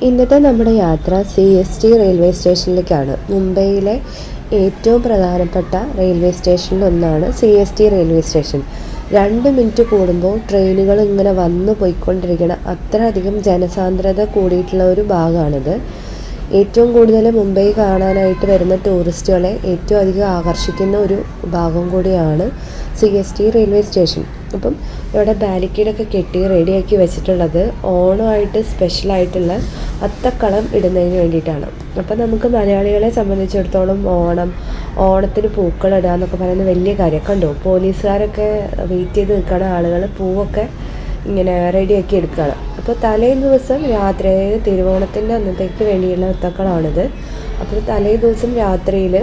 ഇന്നത്തെ നമ്മുടെ യാത്ര CST റെയിൽവേ സ്റ്റേഷനിലേക്കാണ്. മുംബൈയിലെ ഏറ്റവും പ്രധാനപ്പെട്ട റെയിൽവേ സ്റ്റേഷനിലൊന്നാണ് CST റെയിൽവേ സ്റ്റേഷൻ. 2 മിനിറ്റ് കൂടുമ്പോൾ ട്രെയിനുകൾ ഇങ്ങനെ വന്നു പോയിക്കൊണ്ടിരിക്കണം. അത്രയധികം ജനസാന്ദ്രത കൂടിയിട്ടുള്ള ഒരു ഭാഗമാണിത്. ഏറ്റവും കൂടുതൽ മുംബൈ കാണാനായിട്ട് വരുന്ന ടൂറിസ്റ്റുകളെ ഏറ്റവും അധികം ആകർഷിക്കുന്ന ഒരു ഭാഗം കൂടിയാണ് CST റെയിൽവേ സ്റ്റേഷൻ. അപ്പം ഇവിടെ ബാരിക്കേഡൊക്കെ കെട്ടി റെഡിയാക്കി വെച്ചിട്ടുള്ളത് ഓണമായിട്ട് സ്പെഷ്യലായിട്ടുള്ള അത്തക്കളം ഇടുന്നതിന് വേണ്ടിയിട്ടാണ്. അപ്പം നമുക്ക് മലയാളികളെ സംബന്ധിച്ചിടത്തോളം ഓണത്തിന് പൂക്കളിടുക എന്നൊക്കെ പറയുന്ന വലിയ കാര്യം. കണ്ടോ, പോലീസുകാരൊക്കെ വെയിറ്റ് ചെയ്ത് നിൽക്കുന്ന ആളുകൾ പൂവൊക്കെ ഇങ്ങനെ റെഡിയാക്കി എടുക്കുകയാണ്. അപ്പോൾ തലേ ദിവസം രാത്രി, അതായത് തിരുവോണത്തിൻ്റെ അന്നത്തേക്ക് വേണ്ടിയുള്ള അത്തക്കളമാണിത്. അപ്പോൾ തലേ ദിവസം രാത്രിയിൽ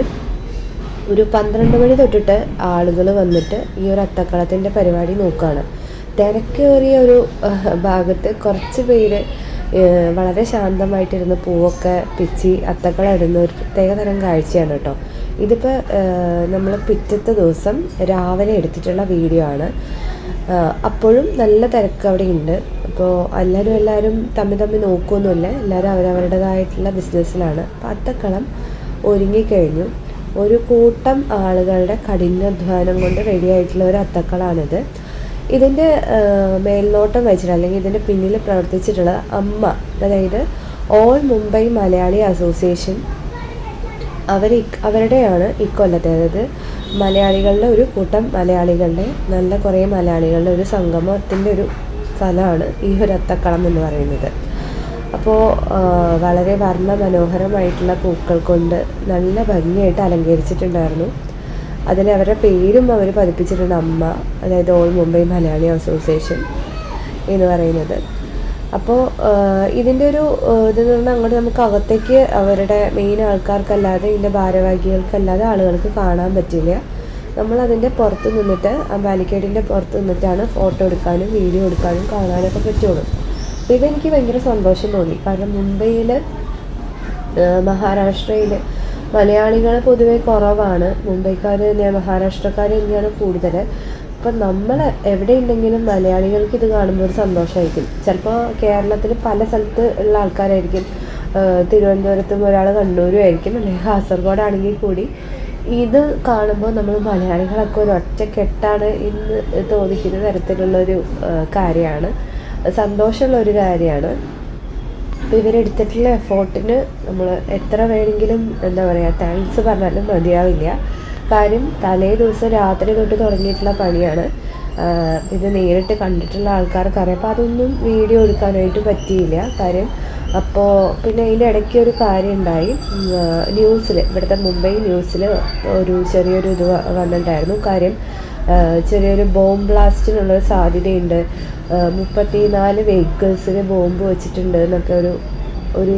ഒരു 12 മണി തൊട്ടിട്ട് ആളുകൾ വന്നിട്ട് ഈ ഒരു അത്തക്കളത്തിൻ്റെ പരിപാടി നോക്കുകയാണ്. തിരക്കേറിയ ഒരു ഭാഗത്ത് കുറച്ച് പേര് വളരെ ശാന്തമായിട്ടിരുന്ന് പൂവൊക്കെ പിച്ചി അത്തക്കളം ഇടുന്ന ഒരു പ്രത്യേക തരം കാഴ്ചയാണ് കേട്ടോ. ഇതിപ്പോൾ നമ്മൾ പിറ്റത്തെ ദിവസം രാവിലെ എടുത്തിട്ടുള്ള വീഡിയോ ആണ്. അപ്പോഴും നല്ല തിരക്ക് അവിടെ ഉണ്ട്. അപ്പോൾ എല്ലാവരും തമ്മിൽ നോക്കുകയൊന്നുമില്ല, എല്ലാവരും അവരവരുടേതായിട്ടുള്ള ബിസിനസ്സിലാണ്. അപ്പോൾ അത്തക്കളം ഒരുങ്ങിക്കഴിഞ്ഞു. ഒരു കൂട്ടം ആളുകളുടെ കഠിനാധ്വാനം കൊണ്ട് റെഡിയായിട്ടുള്ള ഒരു അത്തക്കളാണിത്. ഇതിൻ്റെ മേൽനോട്ടം വെച്ചിട്ട്, അല്ലെങ്കിൽ ഇതിൻ്റെ പിന്നിൽ പ്രവർത്തിച്ചിട്ടുള്ള അമ്മ, അതായത് ഓൾ മുംബൈ മലയാളി അസോസിയേഷൻ, അവരുടെയാണ് ഇക്കൊല്ലത്തെ, അതായത് മലയാളികളുടെ ഒരു കൂട്ടം നല്ല കുറേ മലയാളികളുടെ ഒരു സംഗമത്തിൻ്റെ ഒരു സ്ഥലമാണ് ഈ ഒരു അത്തക്കളം എന്ന് പറയുന്നത്. അപ്പോൾ വളരെ വർണ്ണമനോഹരമായിട്ടുള്ള പൂക്കൾ കൊണ്ട് നല്ല ഭംഗിയായിട്ട് അലങ്കരിച്ചിട്ടുണ്ടായിരുന്നു. അതിൽ അവരുടെ പേരും അവർ പതിപ്പിച്ചിട്ടുണ്ട്, അമ്മ, അതായത് ഓൾ മുംബൈ മലയാളി അസോസിയേഷൻ എന്ന് പറയുന്നത്. അപ്പോൾ ഇതിൻ്റെ ഒരു ഇതെന്ന് പറഞ്ഞാൽ അങ്ങോട്ട് നമുക്ക് അകത്തേക്ക് അവരുടെ മെയിൻ ആൾക്കാർക്കല്ലാതെ, ഇതിൻ്റെ ഭാരവാഹികൾക്കല്ലാതെ ആളുകൾക്ക് കാണാൻ പറ്റില്ല. നമ്മളതിൻ്റെ പുറത്ത് നിന്നിട്ട്, ആ ബാരിക്കേഡിൻ്റെ പുറത്ത് നിന്നിട്ടാണ് ഫോട്ടോ എടുക്കാനും വീഡിയോ എടുക്കാനും കാണാനൊക്കെ പറ്റുള്ളൂ. അപ്പോൾ ഇതെനിക്ക് ഭയങ്കര സന്തോഷം തോന്നി. കാരണം മുംബൈയിൽ, മഹാരാഷ്ട്രയിൽ മലയാളികൾ പൊതുവെ കുറവാണ്. മുംബൈക്കാർ തന്നെയാണ്, മഹാരാഷ്ട്രക്കാർ തന്നെയാണ് കൂടുതൽ. അപ്പം നമ്മൾ എവിടെ ഉണ്ടെങ്കിലും മലയാളികൾക്ക് ഇത് കാണുമ്പോൾ ഒരു സന്തോഷമായിരിക്കും. ചിലപ്പോൾ കേരളത്തിൽ പല സ്ഥലത്ത് ഉള്ള ആൾക്കാരായിരിക്കും, തിരുവനന്തപുരത്തും ഒരാൾ കണ്ണൂരും ആയിരിക്കും, അല്ലെങ്കിൽ കാസർഗോഡാണെങ്കിൽ കൂടി ഇത് കാണുമ്പോൾ നമ്മൾ മലയാളികളൊക്കെ ഒരു ഒറ്റക്കെട്ടാണ് എന്ന് തോന്നിക്കുന്ന തരത്തിലുള്ളൊരു കാര്യമാണ്, സന്തോഷമുള്ളൊരു കാര്യമാണ്. അപ്പോൾ ഇവരെടുത്തിട്ടുള്ള എഫോർട്ടിന് നമ്മൾ എത്ര വേണമെങ്കിലും എന്താ പറയുക, താങ്ക്സ് പറഞ്ഞാലും മതിയാവില്ല. കാര്യം തലേ ദിവസം രാത്രി തൊട്ട് തുടങ്ങിയിട്ടുള്ള പണിയാണ്. ഇത് നേരിട്ട് കണ്ടിട്ടുള്ള ആൾക്കാർക്കറിയാം. അപ്പോൾ അതൊന്നും വീഡിയോ എടുക്കാനായിട്ട് പറ്റിയില്ല. കാര്യം അപ്പോൾ പിന്നെ അതിൻ്റെ ഇടയ്ക്ക് ഒരു കാര്യം ഉണ്ടായി. ന്യൂസിൽ, ഇവിടുത്തെ മുംബൈ ന്യൂസിൽ ഒരു ചെറിയൊരു ഇത് വന്നിട്ടുണ്ടായിരുന്നു. കാര്യം ചെറിയൊരു ബോംബ് ബ്ലാസ്റ്റിനുള്ളൊരു സാധ്യതയുണ്ട്, 34 വെഹിക്കിൾസിൽ ബോംബ് വെച്ചിട്ടുണ്ട് എന്നൊക്കെ ഒരു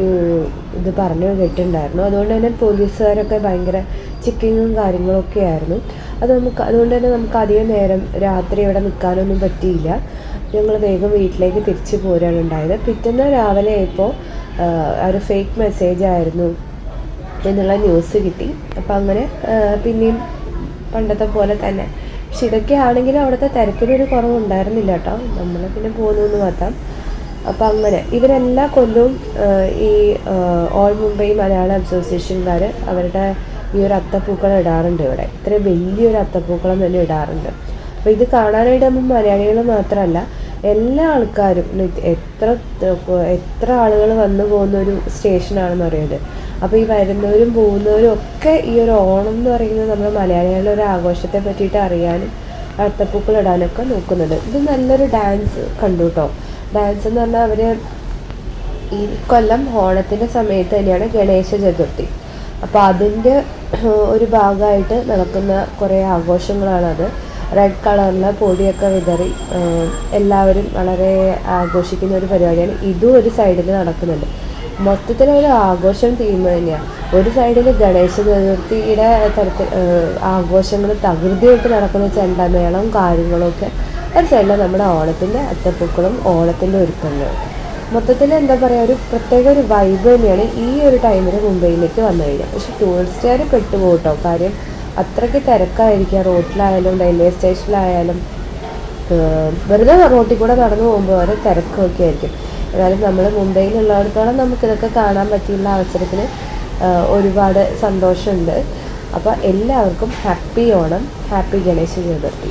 ഇത് പറഞ്ഞു കേട്ടിട്ടുണ്ടായിരുന്നു. അതുകൊണ്ട് തന്നെ പോലീസുകാരൊക്കെ ഭയങ്കര ചെക്കിങ്ങും കാര്യങ്ങളൊക്കെ ആയിരുന്നു. അതുകൊണ്ട് തന്നെ നമുക്ക് അധികം നേരം രാത്രി ഇവിടെ നിൽക്കാനൊന്നും പറ്റിയില്ല. ഞങ്ങൾ വേഗം വീട്ടിലേക്ക് തിരിച്ചു പോരാണ് ഉണ്ടായത്. പിറ്റേന്ന് രാവിലെ ആയപ്പോൾ ഒരു ഫേക്ക് മെസ്സേജ് ആയിരുന്നു എന്നുള്ള ന്യൂസ് കിട്ടി. അപ്പം അങ്ങനെ പിന്നെയും പണ്ടത്തെ പോലെ തന്നെ. പക്ഷെ ഇതൊക്കെ ആണെങ്കിലും അവിടുത്തെ തിരക്കിനൊരു കുറവുണ്ടായിരുന്നില്ല കേട്ടോ. നമ്മൾ പിന്നെ പോകുന്നു എന്ന് മാത്രം. അപ്പം അങ്ങനെ ഇവരെല്ലാ കൊല്ലവും ഈ ഓൾ മുംബൈ മലയാളം അസോസിയേഷൻകാർ അവരുടെ ഈ ഒരു അത്തപ്പൂക്കളം ഇടാറുണ്ട് ഇവിടെ. ഇത്രയും വലിയൊരു അത്തപ്പൂക്കളം തന്നെ ഇടാറുണ്ട്. അപ്പോൾ ഇത് കാണാനായിട്ട് നമ്മൾ മലയാളികൾ മാത്രമല്ല, എല്ലാ ആൾക്കാരും, എത്ര ആളുകൾ വന്നു പോകുന്ന ഒരു സ്റ്റേഷനാണെന്ന് പറയുന്നത്. അപ്പോൾ ഈ വരുന്നവരും പോകുന്നവരും ഒക്കെ ഈ ഒരു ഓണം എന്ന് പറയുന്നത് നമ്മുടെ മലയാളികളുടെ ഒരു ആഘോഷത്തെ പറ്റിയിട്ട് അറിയാനും അത്തപ്പൂക്കൾ ഇടാനൊക്കെ നോക്കുന്നുണ്ട്. ഇത് നല്ലൊരു ഡാൻസ് കണ്ടു കേട്ടോ. ഡാൻസ് എന്ന് പറഞ്ഞാൽ അവർ ഈ കൊല്ലം ഓണത്തിൻ്റെ സമയത്ത് തന്നെയാണ് ഗണേശ ചതുർത്ഥി. അപ്പോൾ അതിൻ്റെ ഒരു ഭാഗമായിട്ട് നടക്കുന്ന കുറേ ആഘോഷങ്ങളാണത്. റെഡ് കളറിലെ പൊടിയൊക്കെ വിതറി എല്ലാവരും വളരെ ആഘോഷിക്കുന്ന ഒരു പരിപാടിയാണ്. ഇതും ഒരു സൈഡിൽ നടക്കുന്നുണ്ട്. മൊത്തത്തിലൊരു ആഘോഷം തീം തന്നെയാണ്. ഒരു സൈഡിൽ ഗണേശ ചതുർത്ഥിയുടെ തരത്തിൽ ആഘോഷങ്ങൾ തകൃതിയായിട്ട് നടക്കുന്ന ചെണ്ടമേളം കാര്യങ്ങളൊക്കെ, ഒരു സൈഡിൽ നമ്മുടെ ഓണത്തിൻ്റെ അത്തപ്പൂക്കളും ഓണത്തിൻ്റെ ഒരുക്കങ്ങളും. മൊത്തത്തിൽ എന്താ പറയുക, ഒരു പ്രത്യേക ഒരു വൈബ് തന്നെയാണ് ഈ ഒരു ടൈമിൽ മുംബൈയിലേക്ക് വന്നു കഴിഞ്ഞാൽ. പക്ഷെ ടൂറിസ്റ്റുകാർ പെട്ടുപോകട്ടോ. കാര്യം അത്രയ്ക്ക് തിരക്കായിരിക്കുക. റോഡിലായാലും റെയിൽവേ സ്റ്റേഷനിലായാലും വെറുതെ റോട്ടിൽ കൂടെ നടന്നു പോകുമ്പോൾ ഓരോ തിരക്കൊക്കെ ആയിരിക്കും. എന്നാലും നമ്മൾ മുംബൈയിലുള്ളിടത്തോളം നമുക്കിതൊക്കെ കാണാൻ പറ്റിയുള്ള അവസരത്തിന് ഒരുപാട് സന്തോഷമുണ്ട്. അപ്പോൾ എല്ലാവർക്കും ഹാപ്പി ഓണം, ഹാപ്പി ഗണേശ ചതുർത്ഥി.